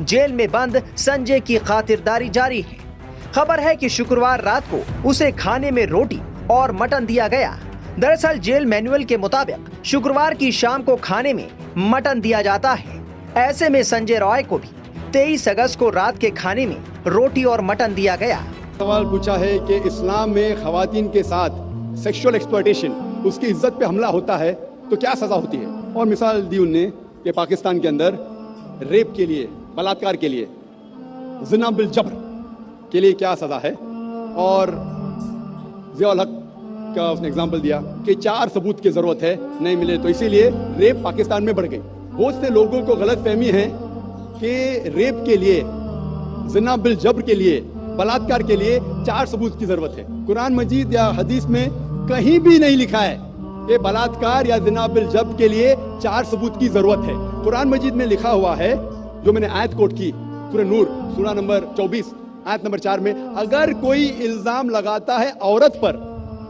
Jail में बंद संजय की खातिरदारी जारी है। खबर है कि शुक्रवार रात को उसे खाने में रोटी और मटन दिया गया। दरअसल जेल मैनुअल के मुताबिक शुक्रवार की शाम को खाने में मटन दिया जाता है। ऐसे में संजय रॉय को भी 23 अगस्त को रात के खाने में रोटी और मटन दिया गया। सवाल पूछा है कि इस्लाम में खवातीन के साथ सेक्सुअल एक्सप्लॉयटेशन, उसकी इज्जत पे हमला होता है तो क्या सजा होती है। और मिसाल दी उनने कि पाकिस्तान के अंदर रेप के लिए, बलात्कार के लिए, जिना बिल जबर के लिए क्या सजा है। और ज़ियाउल हक का उसने एग्जाम्पल दिया कि 4 सबूत की जरूरत है, नहीं मिले तो इसीलिए रेप पाकिस्तान में बढ़ गई। बहुत से लोगों को गलत फहमी है कि रेप के लिए, जिना बिल जबर के लिए, बलात्कार के लिए 4 सबूत की जरूरत है। कुरान मजीद या हदीस में कहीं भी नहीं लिखा है कि बलात्कार या जिना बिल जबर के लिए 4 सबूत की जरूरत है। कुरान मजीद में लिखा हुआ है, जो मैंने आयत कोट की, सूरह नूर सूरा नंबर 24 आयत नंबर 4 में, अगर कोई इल्जाम लगाता है औरत पर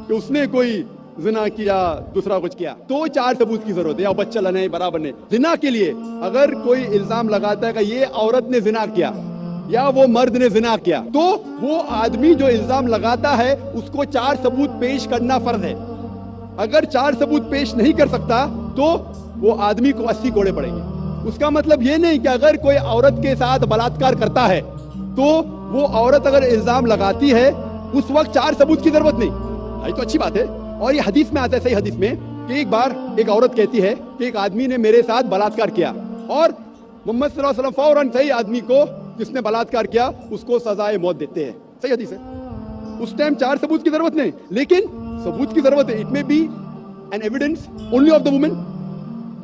कि उसने कोई जिना किया, दूसरा कुछ किया, तो 4 सबूत की जरूरत है। या बच्चा लने बराबर ने। जिना के लिए अगर कोई इल्जाम लगाता है कि ये औरत ने जिना किया या वो मर्द ने जिना किया, तो वो आदमी जो इल्जाम लगाता है उसको 4 सबूत पेश करना फर्ज है। अगर 4 सबूत पेश नहीं कर सकता तो वो आदमी को 80 कोड़े पड़ेंगे। उसका मतलब ये नहीं कि अगर कोई औरत के साथ बलात्कार करता है तो वो औरत अगर इल्जाम लगाती है उस वक्त 4 सबूत की जरूरत नहीं। ये तो अच्छी बात है। और ये हदीस में आता है, सही हदीस में, कि एक बार एक औरत कहती है कि एक आदमी ने मेरे साथ बलात्कार किया, और मोहम्मद सल्लल्लाहु अलैहि वसल्लम फौरन सही आदमी को जिसने बलात्कार किया उसको सजाए मौत देते हैं। सही हदीस है। उस टाइम 4 सबूत की जरूरत नहीं, लेकिन सबूत की जरूरत है। It may be an evidence only of the woman,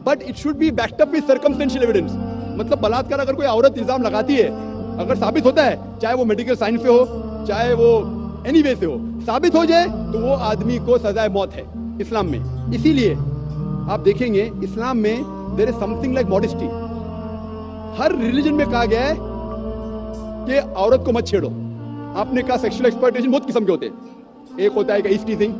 but it should be backed up with circumstantial evidence. मतलब बलात्कार अगर कोई औरत इल्जाम लगाती है, अगर साबित होता है, चाहे वो मेडिकल साइंस से हो, चाहे वो एनी वे से हो, साबित हो जाए तो वो आदमी को सजाए मौत है इस्लाम में। इसीलिए आप देखेंगे इस्लाम में there is something like modesty. हर रिलीजन में कहा गया है कि औरत को मत छेड़ो। आपने कहा सेक्सुअल एक्सप्लॉयटेशन बहुत किस्म के होते हैं। एक होता है कि ईज टीजिंग,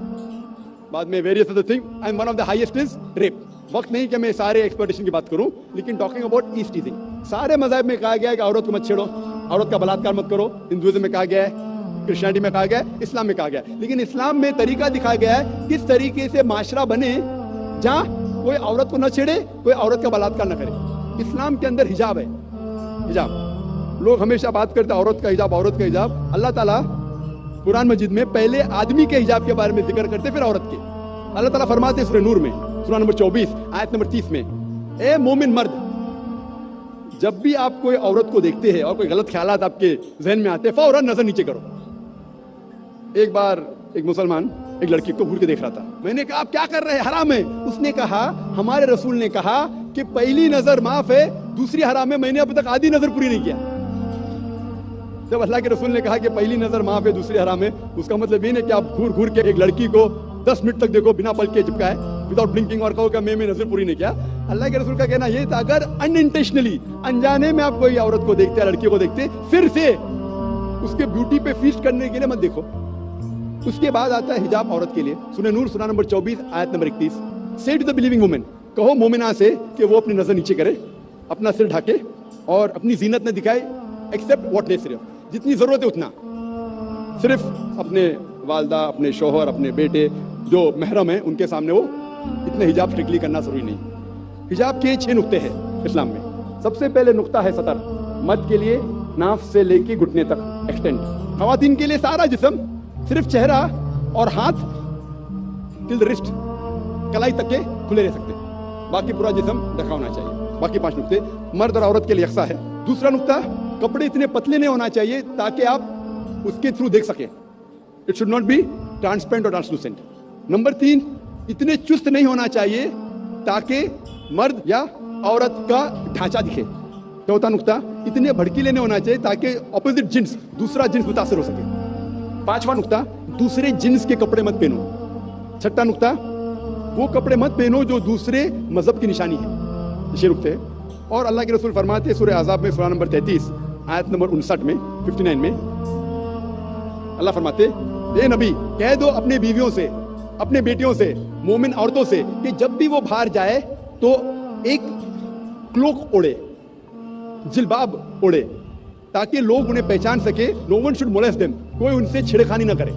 बाद में various other thing, and one of the highest is rape. वक्त नहीं कि मैं सारे एक्सप्लॉयटेशन की बात करूं, लेकिन टॉकिंग अबाउट ईज टीजिंग, सारे मज़हब में कहा गया है कि औरत को मत छेड़ो, औरत का बलात्कार मत करो। हिंदुइज्म में कहा गया है, क्रिश्चियनिटी में कहा गया है, इस्लाम में कहा गया है। लेकिन इस्लाम में तरीका दिखाया गया है किस तरीके से माशरा बने जहां कोई औरत को न छेड़े, कोई औरत का बलात्कार न करे। इस्लाम के अंदर हिजाब है। हिजाब, लोग हमेशा बात करते हैं औरत का हिजाब, औरत का हिजाब। अल्लाह ताला कुरान मजीद में पहले आदमी के हिजाब के बारे में जिक्र करते फिर औरत के। अल्लाह ताला फरमाते हैं सूरह नूर में सूरा नंबर 24 आयत नंबर 30 में, ए मोमिन मर्द, जब भी आप कोई औरत को देखते हैं और कोई गलत ख्यालात आपके जहन में आते हैं, फौरन नजर नीचे करो। एक बार एक मुसलमान एक लड़की को घूर के देख रहा था। मैंने कहा आप क्या कर रहे हैं, हराम है। उसने कहा हमारे रसूल ने कहा कि पहली नजर माफ है, दूसरी हराम है। मैंने अभी तक आधी नजर पूरी नहीं किया। जब अल्लाह के रसूल ने कहा कि पहली नजर माफ है, दूसरी हराम है, उसका मतलब ये नहीं कि आप घूर घूर के एक लड़की को 10 मिनट तक देखो बिना पलक के चिपका है, विदाउट ब्लिंकिंग, और कहो कि मैं नजर पूरी नहीं किया। अल्लाह के रसूल का कहना ये था, अगर अनइंटेंशनली, अनजाने में आप कोई औरत को देखते हैं, लड़की को देखते, फिर से उसके ब्यूटी पे फीस्ट करने के लिए मत देखो। उसके बाद आता है हिजाब औरत के लिए। सूरह नूर सूरा नंबर 24 आयत नंबर 31, से टू द बिलीविंग वुमेन, कहो मोमिना से कि वो अपनी नजर नीचे करे, अपना सिर ढके और अपनी जीनत न दिखाए, एक्सेप्ट व्हाट नेसेसरी, जितनी जरूरत है उतना। सिर्फ अपने वालदा, अपने शोहर, अपने बेटे जो महरम है उनके सामने वो इतने हिजाब स्ट्रिक्टली करना जरूरी नहीं। हिजाब के 6 नुक्ते हैं इस्लाम में। सबसे पहले नुक्ता है सतर, मर्द के लिए नाफ से लेके घुटने तक एक्सटेंड, खवातीन के लिए सारा जिस्म, सिर्फ चेहरा और हाथ टिल द रिस्ट, कलाई तक के खुले रह सकते, बाकी पूरा जिस्म ढका होना चाहिए। बाकी 5 नुक्ते मर्द और औरत के लिए यकसा है। दूसरा नुक्ता, कपड़े इतने पतले नहीं होना चाहिए ताकि आप उसके थ्रू देख सके। It should not be transparent और ट्रांसलूसेंट। नंबर 3, इतने चुस्त नहीं होना चाहिए ताकि मर्द या औरत का ढांचा दिखे। चौथा नुक्ता, इतने भड़कीले नहीं होना चाहिए ताकि ऑपोजिट जिन्स, दूसरा जिन्स मुतासर हो सके। 5वां नुक्ता, दूसरे जिन्स के कपड़े मत पहनो। 6ठा नुक्ता, वो कपड़े मत पहनो जो दूसरे मजहब की निशानी है। 6 नुक्ते। और अल्लाह के रसूल फरमाते हैं सूरह आज़ाब में सूरा नंबर 33 आयत नंबर 59 में 59 में अल्लाह फरमाते, ए नबी, कह दो अपने बीवियों से, अपने बेटियों से, मोमिन औरतों से कि जब भी वो बाहर जाए तो एक क्लोक ओढ़े, जिलबाब ओढ़े ताकि लोग उन्हें पहचान सके। No one should molest them, कोई उनसे छेड़खानी ना करे।